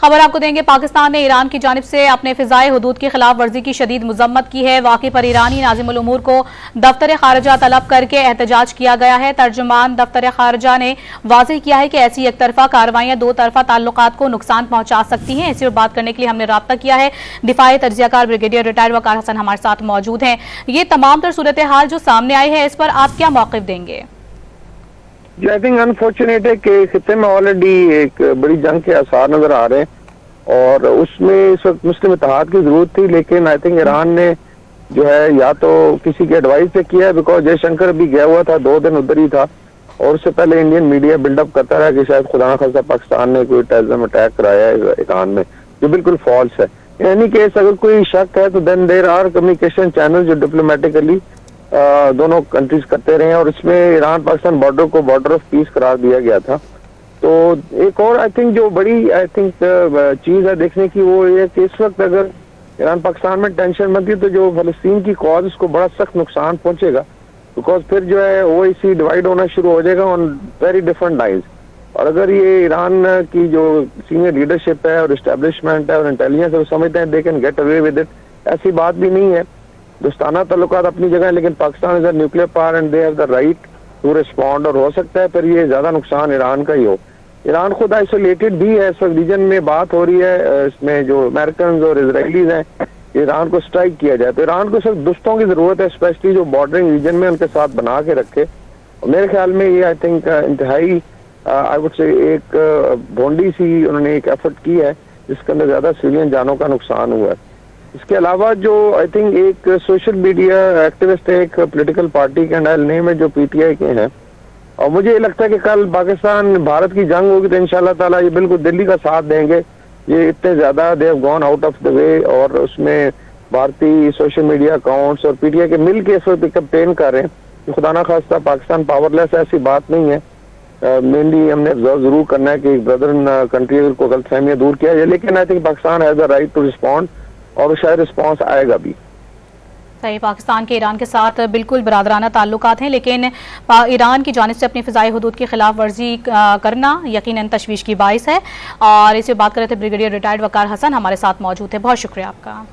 खबर आपको देंगे। पाकिस्तान ने ईरान की जानिब से अपने फिजाई हुदूद की खिलाफ वर्जी की शदीद मजम्मत की है। वाक़ई पर ईरानी नाज़िमुल उमूर को दफ्तर खारजा तलब करके एहतजाज किया गया है। तर्जुमान दफ्तर खारजा ने वाज़ेह किया है कि ऐसी एक तरफा कार्रवाइयां दो तरफा ताल्लुकात को नुकसान पहुंचा सकती हैं। इसी पर बात करने के लिए हमने राब्ता किया है। दिफाई तज्जियाकार ब्रिगेडियर रिटायर्ड वकार हसन हमारे साथ मौजूद हैं। ये तमाम तर सूरत हाल जो सामने आई है, इस पर आप क्या मौक़िफ़ देंगे? जी, आई थिंक अनफॉर्चुनेट है कि खित्ते में ऑलरेडी एक बड़ी जंग के आसार नजर आ रहे हैं और उसमें इस वक्त मुस्लिम इत्तेहाद की जरूरत थी, लेकिन आई थिंक ईरान ने जो है या तो किसी के एडवाइस से किया है, बिकॉज जयशंकर भी गया हुआ था, 2 दिन उधर ही था और उससे पहले इंडियन मीडिया बिल्डअप करता रहा कि शायद खुदा न खास्ता पाकिस्तान ने कोई टेररिज्म अटैक कराया है ईरान में, जो बिल्कुल फॉल्स है। यानी केस अगर कोई शक है तो then there are communication channel जो डिप्लोमेटिकली दोनों कंट्रीज करते रहे और इसमें ईरान पाकिस्तान बॉर्डर को बॉर्डर ऑफ पीस करार दिया गया था। तो एक और आई थिंक जो बड़ी आई थिंक चीज है देखने की, वो ये कि इस वक्त अगर ईरान पाकिस्तान में टेंशन बनती तो जो फलस्तीन की कॉज उसको बड़ा सख्त नुकसान पहुंचेगा, बिकॉज फिर जो है ओआईसी डिवाइड होना शुरू हो जाएगा ऑन वेरी डिफरेंट लाइन्स। और अगर ये ईरान की जो सीनियर लीडरशिप है और इस्टेब्लिशमेंट है और इंटेलिजेंस है वो समझते हैं they can get away with it, ऐसी बात भी नहीं है। दोस्ताना ताल्लुकात अपनी जगह है, लेकिन Pakistan is a nuclear power and they have the right to respond, और हो सकता है फिर ये ज्यादा नुकसान ईरान का ही हो। ईरान खुद आइसोलेटेड भी है, इस वक्त रीजन में बात हो रही है, इसमें जो अमेरिकन और इजरायलीज हैं ईरान को स्ट्राइक किया जाए तो ईरान को सिर्फ दोस्तों की जरूरत है, स्पेशली जो बॉर्डरिंग रीजन में उनके साथ बना के रखे। और मेरे ख्याल में ये आई थिंक इंतहाई आई वुड से एक भोंडी सी उन्होंने एक एफर्ट की है जिसके अंदर ज्यादा सिविलियन जानों का नुकसान हुआ है। इसके अलावा जो आई थिंक एक सोशल मीडिया एक्टिविस्ट है एक पॉलिटिकल पार्टी के अंडर नेम है जो पीटीआई के हैं, और मुझे ये लगता है कि कल पाकिस्तान भारत की जंग होगी तो इंशाल्लाह ताला ये बिल्कुल दिल्ली का साथ देंगे। ये इतने ज्यादा they have gone out of the way और उसमें भारतीय सोशल मीडिया अकाउंट्स और पीटीआई के मिल के इस वक्त कैंपेन कर रहे हैं कि खुदा ना खास्ता पाकिस्तान पावरलेस है, ऐसी बात नहीं है। मेनली हमने ऑब्जर्व जरूर करना है कि ब्रदर कंट्री को गलतफहमियां दूर किया जाए, लेकिन I think Pakistan has the right to respond और शायद रिस्पॉन्स आएगा भी। सही, पाकिस्तान के ईरान के साथ बिल्कुल बरादराना ताल्लुकात हैं, लेकिन ईरान की जानिब से अपनी फ़िज़ाई हुदूद की खिलाफ वर्जी करना यकीनन तशवीश की बाइस है। और इसी बात कर रहे थे ब्रिगेडियर रिटायर्ड वकार हसन हमारे साथ मौजूद थे। बहुत शुक्रिया आपका।